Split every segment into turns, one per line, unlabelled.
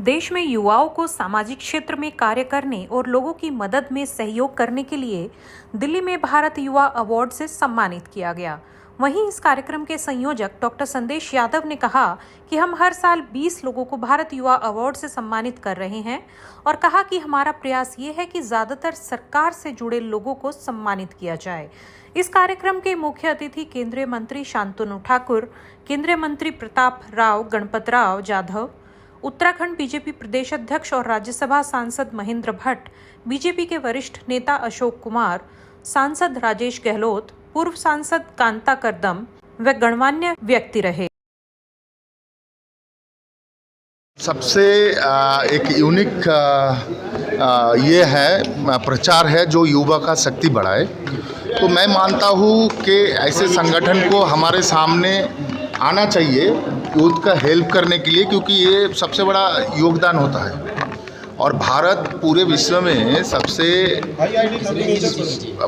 देश में युवाओं को सामाजिक क्षेत्र में कार्य करने और लोगों की मदद में सहयोग करने के लिए दिल्ली में भारत युवा अवार्ड से सम्मानित किया गया। वहीं इस कार्यक्रम के संयोजक डॉक्टर संदेश यादव ने कहा कि हम हर साल 20 लोगों को भारत युवा अवार्ड से सम्मानित कर रहे हैं और कहा कि हमारा प्रयास ये है कि ज़्यादातर सरकार से जुड़े लोगों को सम्मानित किया जाए। इस कार्यक्रम के मुख्य अतिथि केंद्रीय मंत्री शांतनु ठाकुर, केंद्रीय मंत्री प्रताप राव गणपत राव जाधव, उत्तराखंड बीजेपी प्रदेश अध्यक्ष और राज्यसभा सांसद महेंद्र भट्ट, बीजेपी के वरिष्ठ नेता अशोक कुमार, सांसद राजेश गहलोत, पूर्व सांसद कांता करदम व गणमान्य व्यक्ति रहे।
सबसे एक यूनिक ये है प्रचार है जो युवा का शक्ति बढ़ाए। तो मैं मानता हूँ कि ऐसे संगठन को हमारे सामने आना चाहिए यूथ का हेल्प करने के लिए, क्योंकि ये सबसे बड़ा योगदान होता है। और भारत पूरे विश्व में सबसे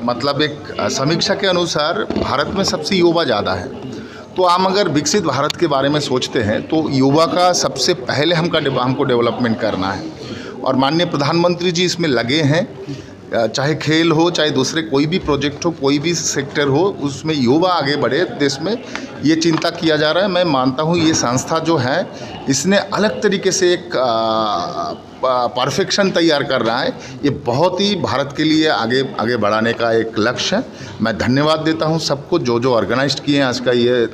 मतलब एक समीक्षा के अनुसार भारत में सबसे युवा ज़्यादा है। तो हम अगर विकसित भारत के बारे में सोचते हैं तो युवा का सबसे पहले हमको डेवलपमेंट करना है। और माननीय प्रधानमंत्री जी इसमें लगे हैं, चाहे खेल हो, चाहे दूसरे कोई भी प्रोजेक्ट हो, कोई भी सेक्टर हो, उसमें युवा आगे बढ़े, देश में ये चिंता किया जा रहा है। मैं मानता हूँ ये संस्था जो है इसने अलग तरीके से एक परफेक्शन तैयार कर रहा है। ये बहुत ही भारत के लिए आगे बढ़ाने का एक लक्ष्य है। मैं धन्यवाद देता हूँ सबको जो ऑर्गेनाइज किए हैं आज का ये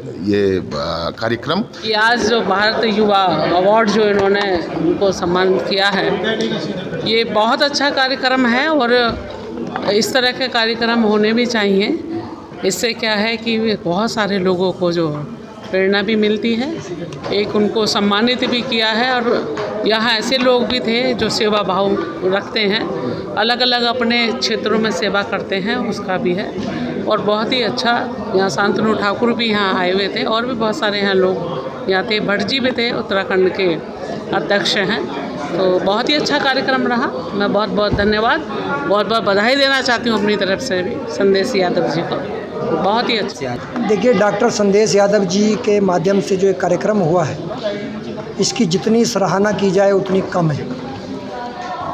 कार्यक्रम।
आज जो भारत युवा अवार्ड जो इन्होंने उनको सम्मानित किया है, ये बहुत अच्छा कार्यक्रम है और इस तरह के कार्यक्रम होने भी चाहिए। इससे क्या है कि बहुत सारे लोगों को जो प्रेरणा भी मिलती है, एक उनको सम्मानित भी किया है। और यहाँ ऐसे लोग भी थे जो सेवा भाव रखते हैं, अलग अलग अपने क्षेत्रों में सेवा करते हैं, उसका भी है। और बहुत ही अच्छा, यहाँ शांतनु ठाकुर भी यहाँ आए हुए थे और भी बहुत सारे यहाँ लोग यहाँ थे, भट्ट जी भी थे, उत्तराखंड के अध्यक्ष हैं। तो बहुत ही अच्छा कार्यक्रम रहा। मैं बहुत बहुत बधाई देना चाहती हूँ अपनी तरफ से भी संदेश यादव जी को। बहुत ही अच्छा।
देखिए, डॉक्टर संदेश यादव जी के माध्यम से जो एक कार्यक्रम हुआ है, इसकी जितनी सराहना की जाए उतनी कम है।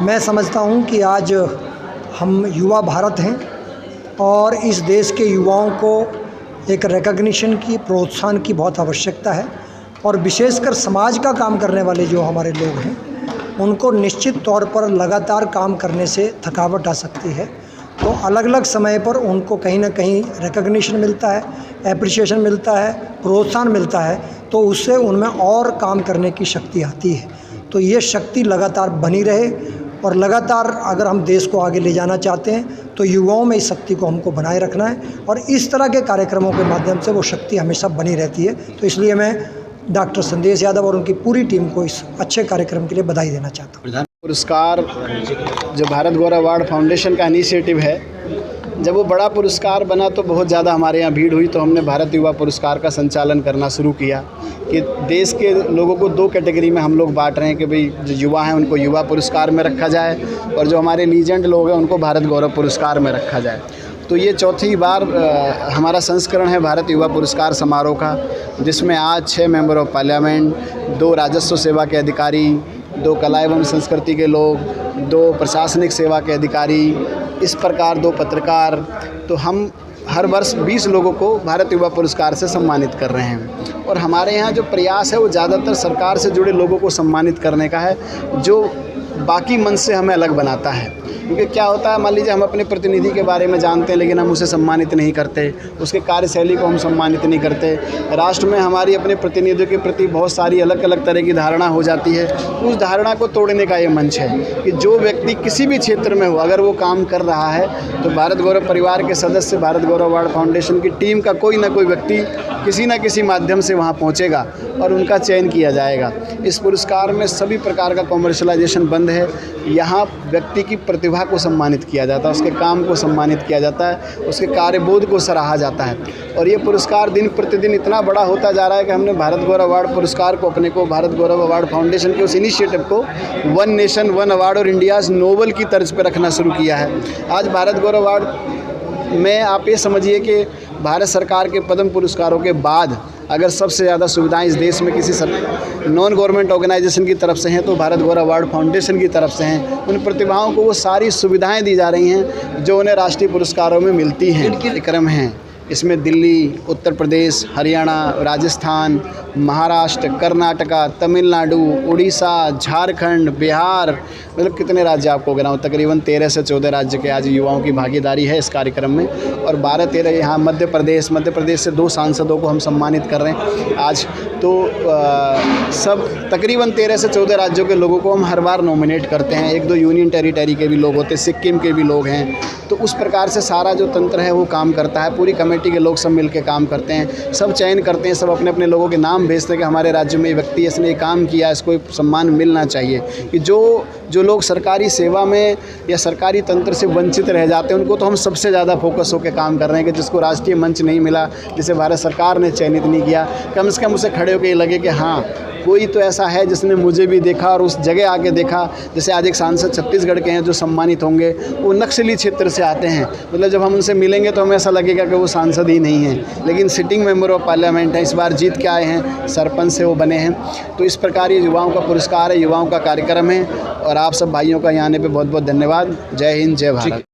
मैं समझता हूँ कि आज हम युवा भारत हैं और इस देश के युवाओं को एक रिकॉग्निशन की, प्रोत्साहन की बहुत आवश्यकता है। और विशेषकर समाज का काम करने वाले जो हमारे लोग हैं, उनको निश्चित तौर पर लगातार काम करने से थकावट आ सकती है। तो अलग अलग समय पर उनको कहीं ना कहीं रिकॉग्निशन मिलता है, एप्रिसिएशन मिलता है, प्रोत्साहन मिलता है, तो उससे उनमें और काम करने की शक्ति आती है। तो ये शक्ति लगातार बनी रहे और लगातार अगर हम देश को आगे ले जाना चाहते हैं तो युवाओं में इस शक्ति को हमको बनाए रखना है और इस तरह के कार्यक्रमों के माध्यम से वो शक्ति हमेशा बनी रहती है। तो इसलिए मैं डॉक्टर संदेश यादव और उनकी पूरी टीम को इस अच्छे कार्यक्रम के लिए बधाई देना चाहता हूँ।
पुरस्कार जो भारत गौरव अवार्ड फाउंडेशन का इनिशिएटिव है, जब वो बड़ा पुरस्कार बना तो बहुत ज़्यादा हमारे यहाँ भीड़ हुई। तो हमने भारत युवा पुरस्कार का संचालन करना शुरू किया कि देश के लोगों को दो कैटेगरी में हम लोग बांट रहे हैं कि भाई जो युवा हैं उनको युवा पुरस्कार में रखा जाए और जो हमारे लीजेंड लोग हैं उनको भारत गौरव पुरस्कार में रखा जाए। तो ये चौथी बार हमारा संस्करण है भारत युवा पुरस्कार समारोह का, जिसमें आज 6 मेंबर ऑफ पार्लियामेंट, 2 राजस्व सेवा के अधिकारी, 2 कला एवं संस्कृति के लोग, 2 प्रशासनिक सेवा के अधिकारी, इस प्रकार 2 पत्रकार। तो हम हर वर्ष 20 लोगों को भारत युवा पुरस्कार से सम्मानित कर रहे हैं। और हमारे यहाँ जो प्रयास है वो ज़्यादातर सरकार से जुड़े लोगों को सम्मानित करने का है, जो बाकी मंच से हमें अलग बनाता है। क्योंकि क्या होता है, मान लीजिए हम अपने प्रतिनिधि के बारे में जानते हैं लेकिन हम उसे सम्मानित नहीं करते, उसके कार्यशैली को हम सम्मानित नहीं करते। राष्ट्र में हमारी अपने प्रतिनिधियों के प्रति बहुत सारी अलग अलग तरह की धारणा हो जाती है। उस धारणा को तोड़ने का ये मंच है कि जो व्यक्ति किसी भी क्षेत्र में हो, अगर वो काम कर रहा है तो भारत गौरव परिवार के सदस्य, भारत गौरव अवार्ड फाउंडेशन की टीम का कोई ना कोई व्यक्ति किसी न किसी माध्यम से वहाँ पहुँचेगा और उनका चयन किया जाएगा। इस पुरस्कार में सभी प्रकार का कॉमर्शलाइजेशन बंद है। यहाँ व्यक्ति की प्रतिभा को सम्मानित किया जाता है, उसके काम को सम्मानित किया जाता है, उसके कार्यबोध को सराहा जाता है। और ये पुरस्कार दिन प्रतिदिन इतना बड़ा होता जा रहा है कि हमने भारत गौरव अवार्ड पुरस्कार को अपने को, भारत गौरव अवार्ड फाउंडेशन के उस इनिशिएटिव को वन नेशन वन अवार्ड और इंडियाज़ नोबल की तर्ज पर रखना शुरू किया है। आज भारत गौरव अवार्ड में आप ये समझिए कि भारत सरकार के पद्म पुरस्कारों के बाद अगर सबसे ज़्यादा सुविधाएं इस देश में किसी नॉन गवर्नमेंट ऑर्गेनाइजेशन की तरफ से हैं तो भारत गौरव अवार्ड फाउंडेशन की तरफ से हैं। उन प्रतिभाओं को वो सारी सुविधाएं दी जा रही हैं जो उन्हें राष्ट्रीय पुरस्कारों में मिलती हैं। कार्यक्रम हैं इसमें दिल्ली, उत्तर प्रदेश, हरियाणा, राजस्थान, महाराष्ट्र, कर्नाटका, तमिलनाडु, उड़ीसा, झारखंड, बिहार, मतलब कितने राज्य आपको गिनाऊं, तकरीबन 13 से 14 राज्य के आज युवाओं की भागीदारी है इस कार्यक्रम में। और 12-13 यहाँ मध्य प्रदेश से 2 सांसदों को हम सम्मानित कर रहे हैं आज। तो सब तकरीबन 13 से 14 राज्यों के लोगों को हम हर बार नॉमिनेट करते हैं। 1-2 यूनियन टेरिटरी के भी लोग होते हैं, सिक्किम के भी लोग हैं। तो उस प्रकार से सारा जो तंत्र है वो काम करता है। पूरी कमेटी के लोग सब मिलकर काम करते हैं, सब चयन करते हैं, सब अपने अपने लोगों के नाम भेजते हैं कि हमारे राज्य में ये व्यक्ति इसने ये काम किया, इसको सम्मान मिलना चाहिए। कि जो लोग सरकारी सेवा में या सरकारी तंत्र से वंचित रह जाते हैं उनको तो हम सबसे ज़्यादा फोकस होकर काम कर रहे हैं कि जिसको राष्ट्रीय मंच नहीं मिला, जिसे भारत सरकार ने चयनित नहीं किया, कम से कम उसे खड़े होकर ये लगे कि हाँ कोई तो ऐसा है जिसने मुझे भी देखा और उस जगह आके देखा। जैसे आज एक सांसद छत्तीसगढ़ के हैं जो सम्मानित होंगे, वो नक्सली क्षेत्र से आते हैं। मतलब जब हम उनसे मिलेंगे तो हमें ऐसा लगेगा कि वो सांसद ही नहीं हैं, लेकिन सिटिंग मेंबर ऑफ पार्लियामेंट हैं, इस बार जीत के आए हैं, सरपंच से वो बने हैं। तो इस प्रकार ये युवाओं का पुरस्कार है, युवाओं का कार्यक्रम है। और आप सब भाइयों का यहाँ आने पर बहुत बहुत धन्यवाद। जय हिंद, जय भारत।